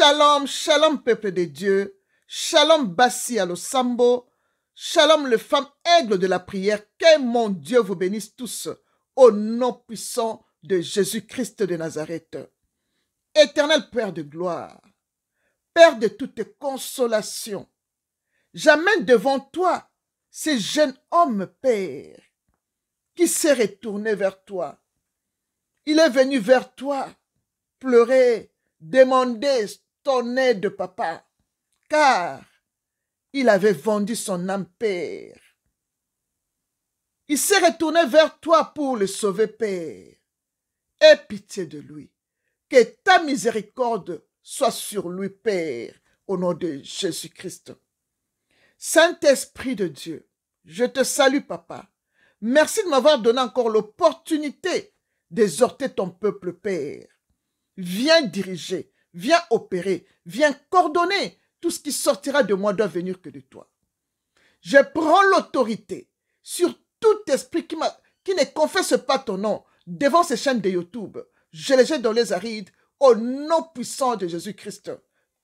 Shalom, shalom peuple de Dieu, shalom Bassi Alosambo, shalom le femme aigle de la prière, que mon Dieu vous bénisse tous, au nom puissant de Jésus-Christ de Nazareth. Éternel Père de gloire, Père de toute consolation, j'amène devant toi ce jeune homme, Père, qui s'est retourné vers toi. Il est venu vers toi pleurer, demander ton aide, papa, car il avait vendu son âme, Père. Il s'est retourné vers toi pour le sauver, Père. Aie pitié de lui. Que ta miséricorde soit sur lui, Père, au nom de Jésus-Christ. Saint-Esprit de Dieu, je te salue, papa. Merci de m'avoir donné encore l'opportunité d'exhorter ton peuple, Père. Viens diriger, viens opérer, viens coordonner. Tout ce qui sortira de moi doit venir que de toi. Je prends l'autorité sur tout esprit qui ne confesse pas ton nom devant ces chaînes de YouTube. Je les jette dans les arides au nom puissant de Jésus-Christ.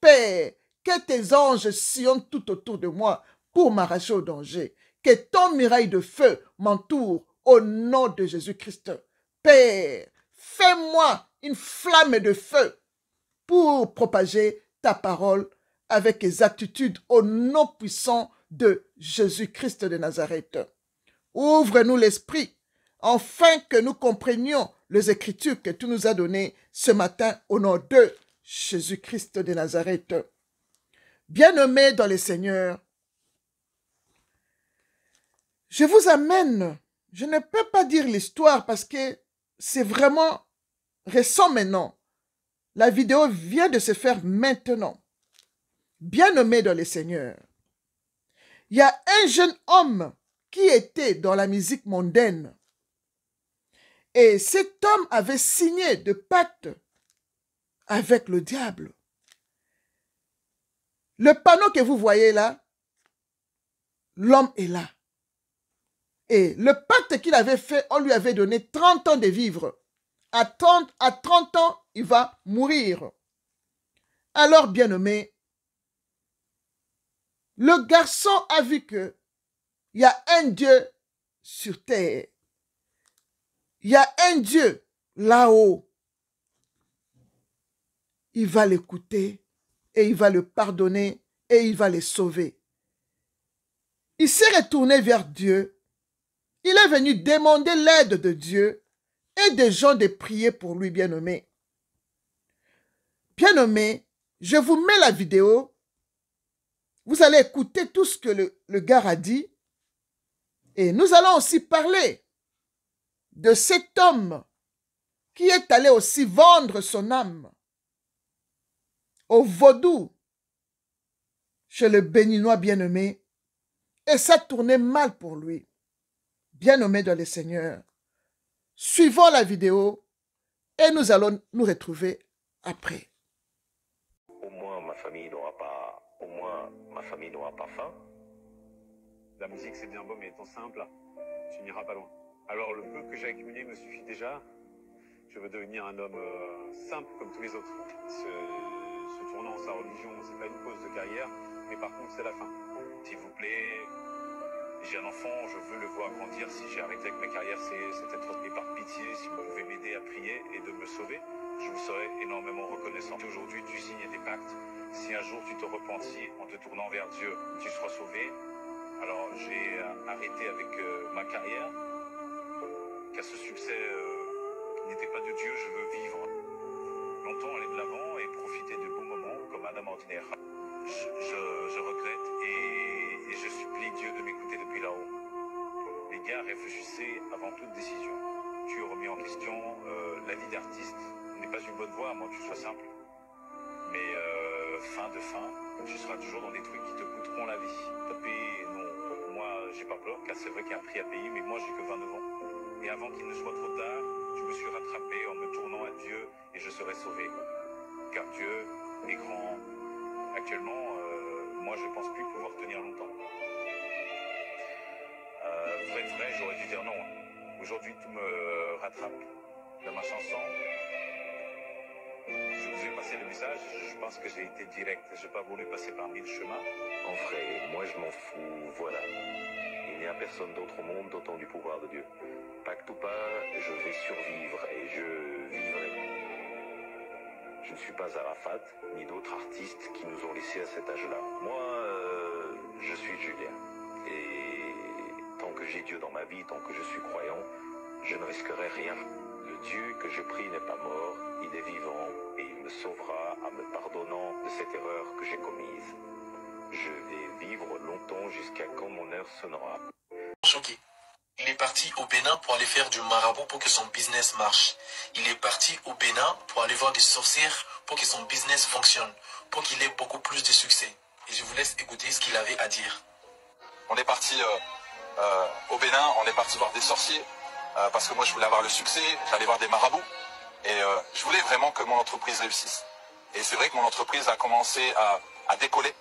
Père, que tes anges sillonnent tout autour de moi pour m'arracher au danger. Que ton mirail de feu m'entoure au nom de Jésus-Christ. Père, fais-moi une flamme de feu pour propager ta parole avec exactitude au nom puissant de Jésus-Christ de Nazareth. Ouvre-nous l'esprit, afin que nous comprenions les Écritures que tu nous as données ce matin au nom de Jésus-Christ de Nazareth. Bien-aimés dans le Seigneur, je vous amène, je ne peux pas dire l'histoire parce que c'est vraiment récent maintenant. La vidéo vient de se faire maintenant. Bien-aimés dans le Seigneur, il y a un jeune homme qui était dans la musique mondaine. Et cet homme avait signé de pacte avec le diable. Le panneau que vous voyez là, l'homme est là. Et le pacte qu'il avait fait, on lui avait donné 30 ans de vivre. À 30 ans, il va mourir. Alors, bien-aimé, le garçon a vu que il y a un Dieu sur terre. Il y a un Dieu là-haut. Il va l'écouter et il va le pardonner et il va le sauver. Il s'est retourné vers Dieu. Il est venu demander l'aide de Dieu et des gens de prier pour lui, bien-aimé. Bien-aimé, je vous mets la vidéo. Vous allez écouter tout ce que le gars a dit. Et nous allons aussi parler de cet homme qui est allé aussi vendre son âme au vaudou chez le béninois bien-aimé. Et ça tournait mal pour lui. Bien-aimé dans le Seigneur, suivons la vidéo et nous allons nous retrouver après. Au moins ma famille n'aura pas faim. La musique c'est bien beau, mais étant simple, tu n'iras pas loin. Alors le peu que j'ai accumulé me suffit déjà. Je veux devenir un homme simple comme tous les autres. Se tournant sa religion, c'est pas une pause de carrière, mais par contre c'est la fin. S'il vous plaît, j'ai un enfant, je veux le voir grandir. Si j'ai arrêté avec ma carrière, c'est être. Et par pitié, si vous pouvez m'aider à prier et de me sauver, je vous serai énormément reconnaissant. Aujourd'hui, tu signes des pactes. Si un jour tu te repentis en te tournant vers Dieu, tu seras sauvé. Alors j'ai arrêté avec ma carrière, car ce succès n'était pas de Dieu. Je veux vivre longtemps, aller de l'avant et profiter de beaux moments comme un homme ordinaire. Je regrette et je supplie Dieu de m'écouter depuis là-haut. Les gars, réfléchissez avant toute décision. Tu es remis en question. La vie d'artiste n'est pas une bonne voie, à moins que tu sois simple. Mais fin, tu seras toujours dans des trucs qui te coûteront la vie. Taper, non, moi j'ai pas peur, car c'est vrai qu'il y a un prix à payer, mais moi j'ai que 29 ans. Et avant qu'il ne soit trop tard, je me suis rattrapé en me tournant à Dieu et je serai sauvé. Car Dieu est grand. Actuellement, moi je pense plus pouvoir tenir longtemps. Vrai, j'aurais dû dire non. Aujourd'hui tout me rattrape dans ma chanson. Je vous ai passé passer le message. Je pense que j'ai été direct. Je n'ai pas voulu passer par mille chemins. En vrai, moi je m'en fous, voilà. Il n'y a personne d'autre au monde d'autant du pouvoir de Dieu. Pacte ou pas, je vais survivre et je vivrai. Je ne suis pas Arafat, ni d'autres artistes qui nous ont laissés à cet âge-là. Moi, je suis Julien. Et tant que j'ai Dieu dans ma vie, tant que je suis croyant, je ne risquerai rien. Le Dieu que je prie n'est pas mort, il est vivant et il me sauvera en me pardonnant de cette erreur que j'ai commise. Je vais vivre longtemps jusqu'à quand mon heure sonnera. Choqué. Il est parti au Bénin pour aller faire du marabout pour que son business marche. Il est parti au Bénin pour aller voir des sorcières pour que son business fonctionne, pour qu'il ait beaucoup plus de succès. Et je vous laisse écouter ce qu'il avait à dire. On est parti au Bénin, on est parti voir des sorciers, parce que moi je voulais avoir le succès, j'allais voir des marabouts, et je voulais vraiment que mon entreprise réussisse. Et c'est vrai que mon entreprise a commencé à décoller.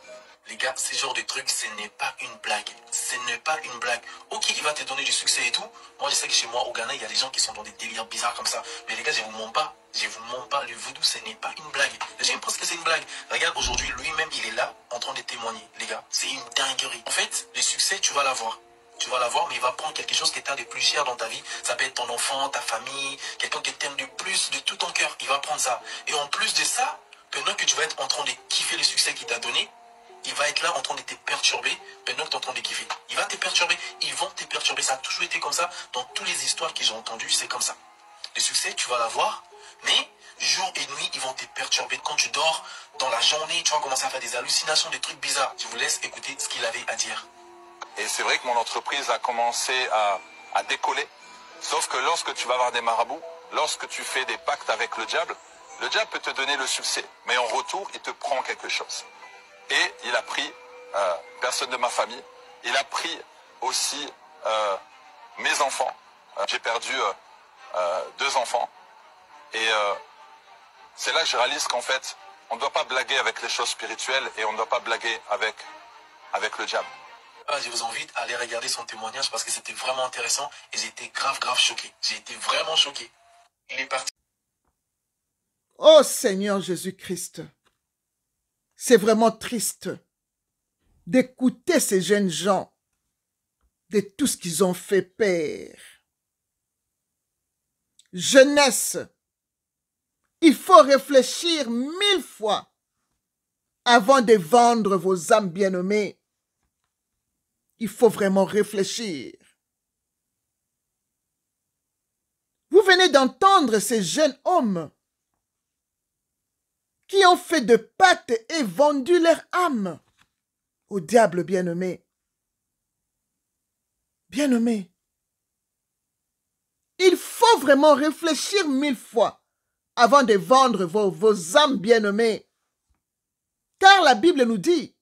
Les gars, ce genre de truc, ce n'est pas une blague. Ce n'est pas une blague. Ok, il va te donner du succès et tout. Moi, je sais que chez moi, au Ghana, il y a des gens qui sont dans des délires bizarres comme ça. Mais les gars, je vous mens pas. Je vous mens pas. Le voodoo, ce n'est pas une blague. Les gens pensent que c'est une blague. Regarde, aujourd'hui, lui-même, il est là, en train de témoigner. Les gars, c'est une dinguerie. En fait, le succès, tu vas l'avoir. Tu vas l'avoir, mais il va prendre quelque chose qui est un des plus chers dans ta vie. Ça peut être ton enfant, ta famille, quelqu'un qui t'aime de plus, de tout ton cœur. Il va prendre ça. Et en plus de ça, pendant que tu vas être en train de kiffer le succès qu'il t'a donné, il va être là en train de te perturber pendant que tu es en train de kiffer. Il va te perturber, ils vont te perturber. Ça a toujours été comme ça. Dans toutes les histoires que j'ai entendues, c'est comme ça. Le succès, tu vas l'avoir, mais jour et nuit, ils vont te perturber. Quand tu dors, dans la journée, tu vas commencer à faire des hallucinations, des trucs bizarres. Je vous laisse écouter ce qu'il avait à dire. Et c'est vrai que mon entreprise a commencé à décoller. Sauf que lorsque tu vas voir des marabouts, lorsque tu fais des pactes avec le diable peut te donner le succès. Mais en retour, il te prend quelque chose. Et il a pris personne de ma famille. Il a pris aussi mes enfants. J'ai perdu 2 enfants. Et c'est là que je réalise qu'en fait, on ne doit pas blaguer avec les choses spirituelles et on ne doit pas blaguer avec le diable. Je vous invite à aller regarder son témoignage parce que c'était vraiment intéressant et j'ai été grave choqué. J'ai été vraiment choqué. Il est parti. Oh Seigneur Jésus-Christ, c'est vraiment triste d'écouter ces jeunes gens, de tout ce qu'ils ont fait, Père. Jeunesse, il faut réfléchir 1000 fois avant de vendre vos âmes bien-aimées. Il faut vraiment réfléchir. Vous venez d'entendre ces jeunes hommes qui ont fait de pactes et vendu leur âme au diable bien-aimé. Bien-aimé, il faut vraiment réfléchir 1000 fois avant de vendre vos âmes bien-aimées. Car la Bible nous dit,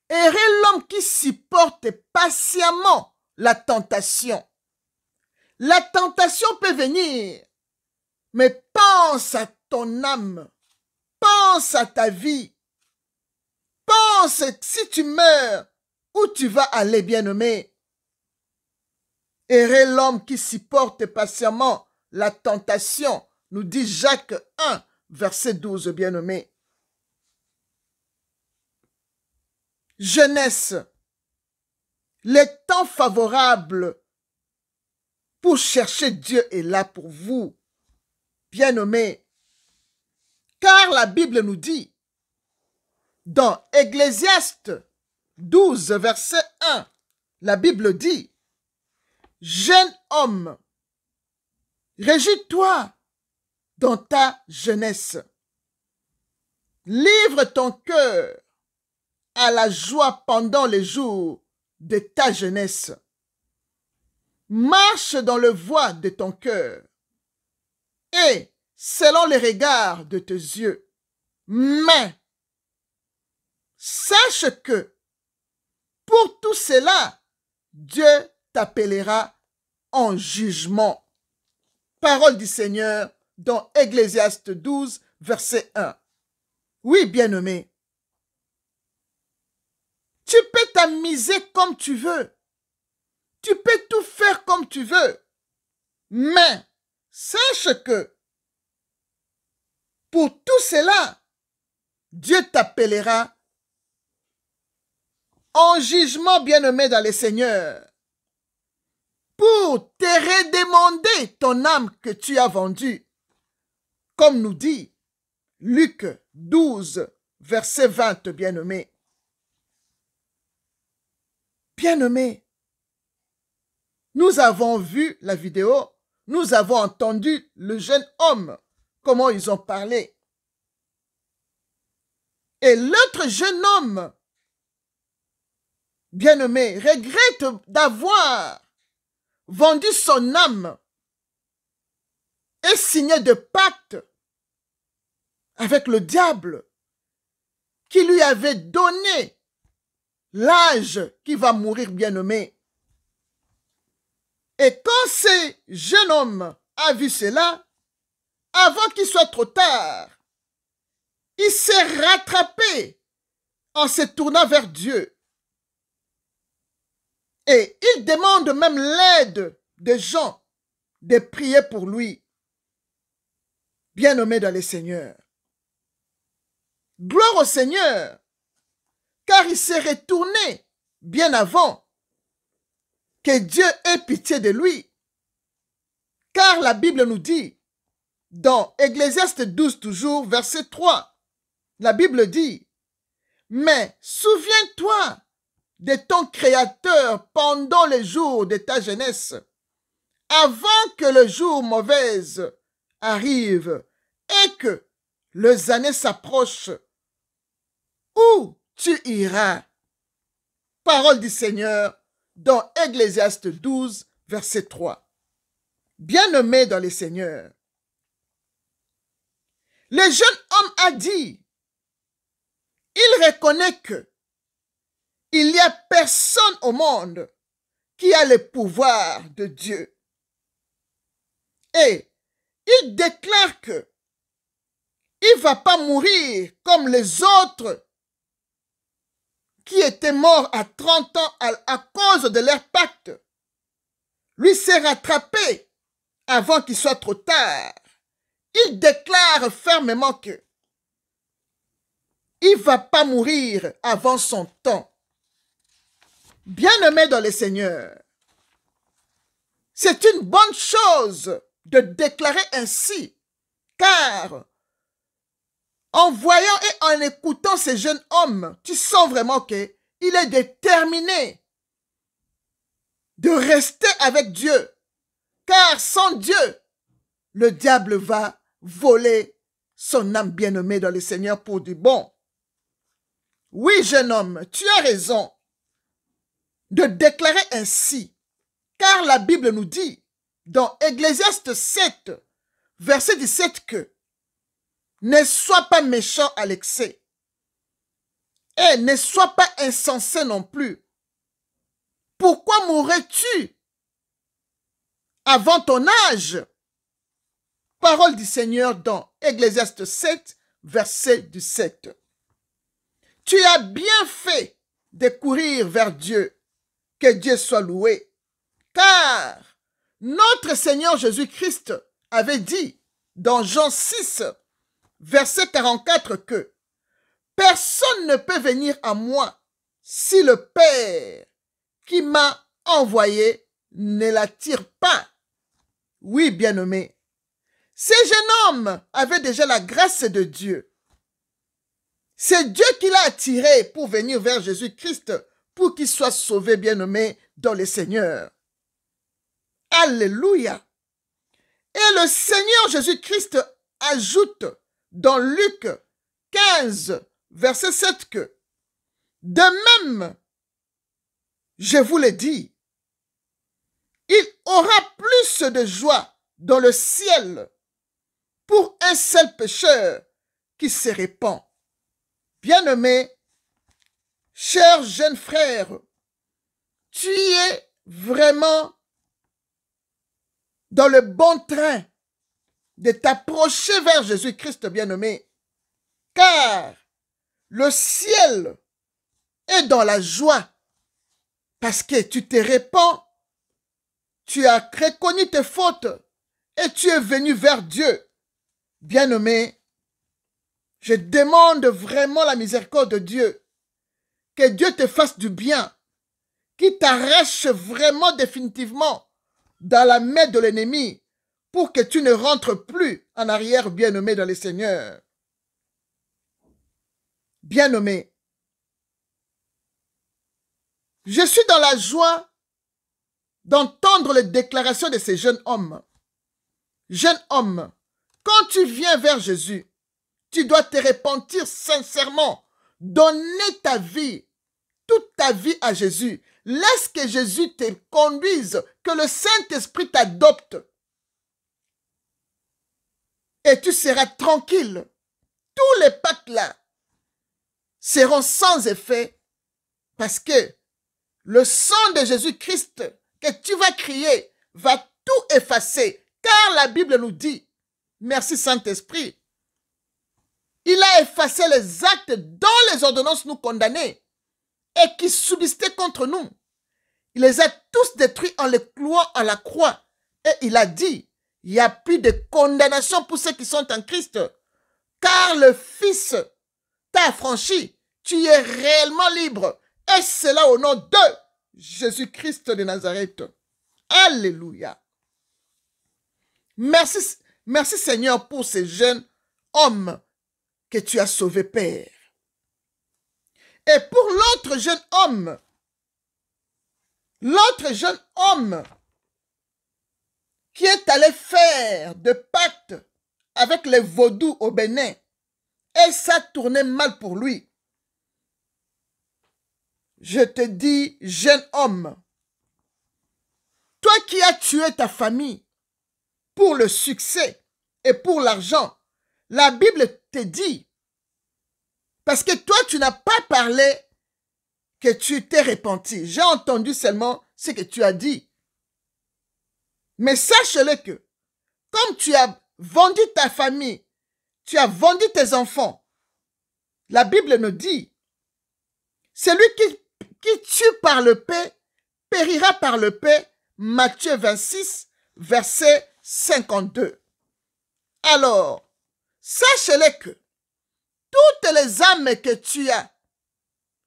« Heureux l'homme qui supporte patiemment la tentation. » La tentation peut venir, mais pense à ton âme. Pense à ta vie. Pense si tu meurs, où tu vas aller, bien-aimé. Heureux l'homme qui supporte patiemment la tentation, nous dit Jacques 1, verset 12, bien-aimé. Jeunesse, le temps favorable pour chercher Dieu est là pour vous, bien-aimé. Car la Bible nous dit, dans Ecclésiaste 12, verset 1, la Bible dit, « Jeune homme, régis-toi dans ta jeunesse. Livre ton cœur à la joie pendant les jours de ta jeunesse. Marche dans le voie de ton cœur et selon les regards de tes yeux. Mais sache que pour tout cela, Dieu t'appellera en jugement. Parole du Seigneur dans Ecclésiaste 12, verset 1. Oui, bien-aimé, tu peux t'amuser comme tu veux. Tu peux tout faire comme tu veux. Mais sache que pour tout cela, Dieu t'appellera en jugement, bien-aimé dans le Seigneur, pour te redemander ton âme que tu as vendue, comme nous dit Luc 12, verset 20, bien-aimé. Bien-aimé, nous avons vu la vidéo, nous avons entendu le jeune homme, comment ils ont parlé. Et l'autre jeune homme, bien-aimé, regrette d'avoir vendu son âme et signé de pacte avec le diable qui lui avait donné l'âge qui va mourir, bien-aimé. Et quand ce jeune homme a vu cela, avant qu'il soit trop tard, il s'est rattrapé en se tournant vers Dieu. Et il demande même l'aide des gens de prier pour lui. Bien-aimé dans le Seigneur. Gloire au Seigneur, car il s'est retourné bien avant que Dieu ait pitié de lui. Car la Bible nous dit, dans Ecclésiaste 12 toujours, verset 3, la Bible dit, « Mais souviens-toi de ton Créateur pendant les jours de ta jeunesse, avant que le jour mauvais arrive et que les années s'approchent. Où tu iras? » Parole du Seigneur dans Ecclésiaste 12, verset 3. Bien-aimé dans le Seigneur, le jeune homme a dit, il reconnaît que il n'y a personne au monde qui a le pouvoir de Dieu. Et il déclare que il ne va pas mourir comme les autres qui étaient morts à 30 ans à cause de leur pacte. Lui s'est rattrapé avant qu'il soit trop tard. Il déclare fermement que il ne va pas mourir avant son temps. Bien-aimé dans le Seigneur, c'est une bonne chose de déclarer ainsi, car en voyant et en écoutant ce jeune homme, tu sens vraiment qu'il est déterminé de rester avec Dieu, car sans Dieu, le diable va voler son âme bien-aimée dans le Seigneur pour du bon. Oui, jeune homme, tu as raison de déclarer ainsi, car la Bible nous dit dans Ecclésiaste 7, verset 17 que ne sois pas méchant à l'excès et ne sois pas insensé non plus. Pourquoi mourrais-tu avant ton âge? Parole du Seigneur dans Ecclésiaste 7, verset 17. Tu as bien fait de courir vers Dieu, que Dieu soit loué, car notre Seigneur Jésus-Christ avait dit dans Jean 6, verset 44 que personne ne peut venir à moi si le Père qui m'a envoyé ne l'attire pas. Oui, bien-aimé, ce jeune homme avait déjà la grâce de Dieu. C'est Dieu qui l'a attiré pour venir vers Jésus-Christ, pour qu'il soit sauvé, bien-aimé, dans le Seigneur. Alléluia. Et le Seigneur Jésus-Christ ajoute dans Luc 15, verset 7 que de même, je vous l'ai dit, il aura plus de joie dans le ciel pour un seul pécheur qui se répand. Bien-aimé, cher jeune frère, tu es vraiment dans le bon train de t'approcher vers Jésus-Christ, bien-aimé, car le ciel est dans la joie parce que tu te répands, tu as reconnu tes fautes et tu es venu vers Dieu. Bien-aimé, Je demande vraiment la miséricorde de Dieu. Que Dieu te fasse du bien. Qu'il t'arrache vraiment définitivement dans la main de l'ennemi pour que tu ne rentres plus en arrière, bien-aimé dans le Seigneur. Bien-aimé, je suis dans la joie d'entendre les déclarations de ces jeunes hommes. Jeune homme, quand tu viens vers Jésus, tu dois te repentir sincèrement, donner ta vie, toute ta vie à Jésus. Laisse que Jésus te conduise, que le Saint-Esprit t'adopte. Et tu seras tranquille. Tous les pactes là seront sans effet parce que le sang de Jésus-Christ que tu vas crier va tout effacer. Car la Bible nous dit, merci Saint-Esprit, il a effacé les actes dont les ordonnances nous condamnaient et qui subsistaient contre nous. Il les a tous détruits en les clouant à la croix. Et il a dit, il n'y a plus de condamnation pour ceux qui sont en Christ. Car le Fils t'a affranchi. Tu es réellement libre. Et cela au nom de Jésus-Christ de Nazareth. Alléluia. Merci, merci Seigneur pour ces jeunes hommes que tu as sauvés, Père. Et pour l'autre jeune homme qui est allé faire de pacte avec les vaudous au Bénin, et ça tournait mal pour lui. Je te dis, jeune homme, toi qui as tué ta famille pour le succès et pour l'argent, la Bible te dit, parce que toi tu n'as pas parlé que tu t'es repenti. J'ai entendu seulement ce que tu as dit. Mais sache-le que, comme tu as vendu ta famille, tu as vendu tes enfants, la Bible nous dit, celui qui tue par le paix, périra par le paix. Matthieu 26, verset 52. Alors, sache-le que toutes les âmes que tu as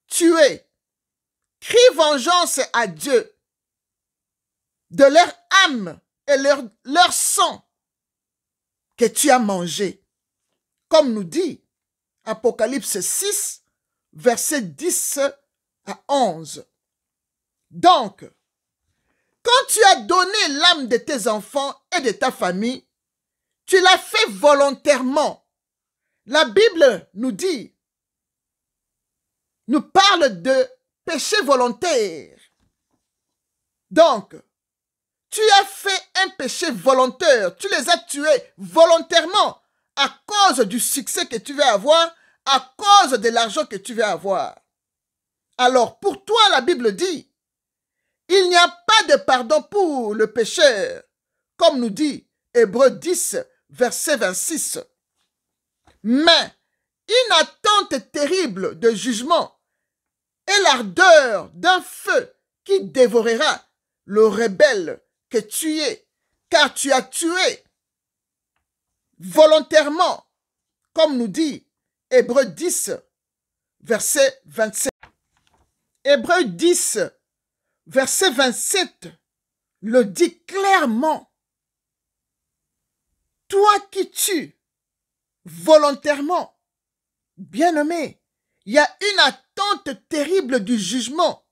tuées, crie vengeance à Dieu de leur âme et leur sang que tu as mangé. Comme nous dit Apocalypse 6, verset 10 à 11. Donc, quand tu as donné l'âme de tes enfants et de ta famille, tu l'as fait volontairement. La Bible nous dit, nous parle de péché volontaire. Donc, tu as fait un péché volontaire. Tu les as tués volontairement à cause du succès que tu vas avoir, à cause de l'argent que tu vas avoir. Alors, pour toi, la Bible dit, il n'y a pas de pardon pour le pécheur, comme nous dit Hébreux 10, verset 26. Mais une attente terrible de jugement et l'ardeur d'un feu qui dévorera le rebelle que tu es, car tu as tué volontairement, comme nous dit Hébreux 10, verset 27. Hébreux 10, verset 27, le dit clairement. Toi qui tues volontairement, bien-aimé, il y a une attente terrible du jugement,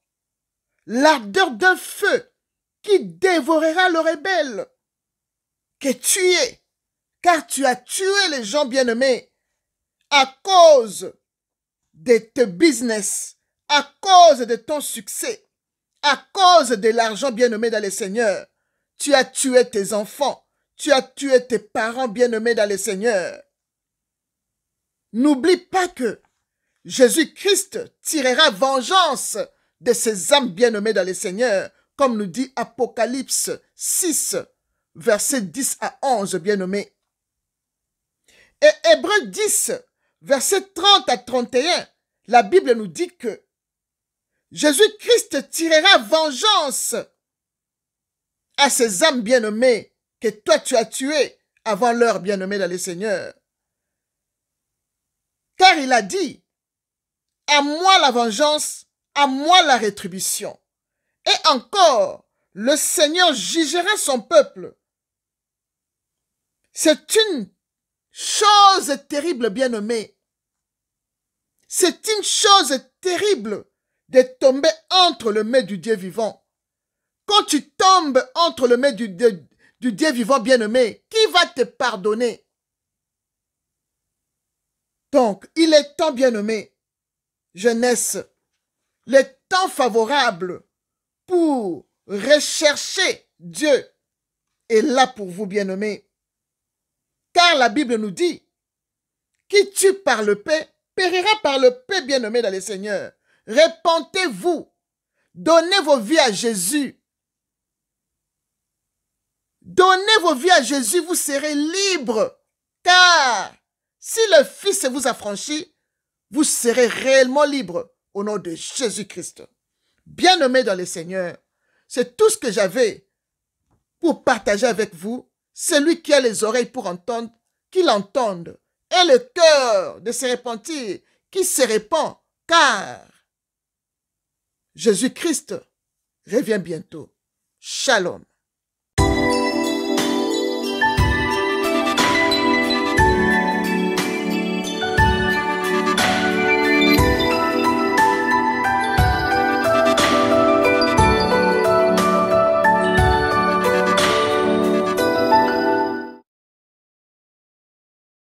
l'ardeur d'un feu qui dévorera le rebelle que tu es, car tu as tué les gens bien-aimés à cause de tes business, à cause de ton succès, à cause de l'argent bien-aimé dans le Seigneur. Tu as tué tes enfants, tu as tué tes parents bien-aimés dans le Seigneur. N'oublie pas que Jésus-Christ tirera vengeance de ses âmes bien-aimées dans le Seigneur, comme nous dit Apocalypse 6, versets 10 à 11, bien-aimés. Et Hébreux 10, versets 30 à 31, la Bible nous dit que Jésus-Christ tirera vengeance à ces âmes bien-aimées que toi tu as tuées avant l'heure bien-aimée dans le Seigneur. Car il a dit, à moi la vengeance, à moi la rétribution. Et encore, le Seigneur jugera son peuple. C'est une chose terrible, bien-aimé. C'est une chose terrible de tomber entre les mains du Dieu vivant. Quand tu tombes entre les mains du Dieu vivant, bien-aimé, qui va te pardonner? Donc, il est temps, bien-aimé, jeunesse, le temps favorable pour rechercher Dieu est là pour vous, bien-aimés. Car la Bible nous dit, qui tue par le paix, périra par le paix, bien-aimés dans le Seigneur. Repentez-vous, donnez vos vies à Jésus. Donnez vos vies à Jésus, vous serez libres. Car si le Fils vous affranchit, vous serez réellement libre au nom de Jésus-Christ. Bien-aimés dans le Seigneur, c'est tout ce que j'avais pour partager avec vous. Celui qui a les oreilles pour entendre, qu'il entende. Et le cœur de se repentir, qui se répand. Car Jésus-Christ revient bientôt. Shalom.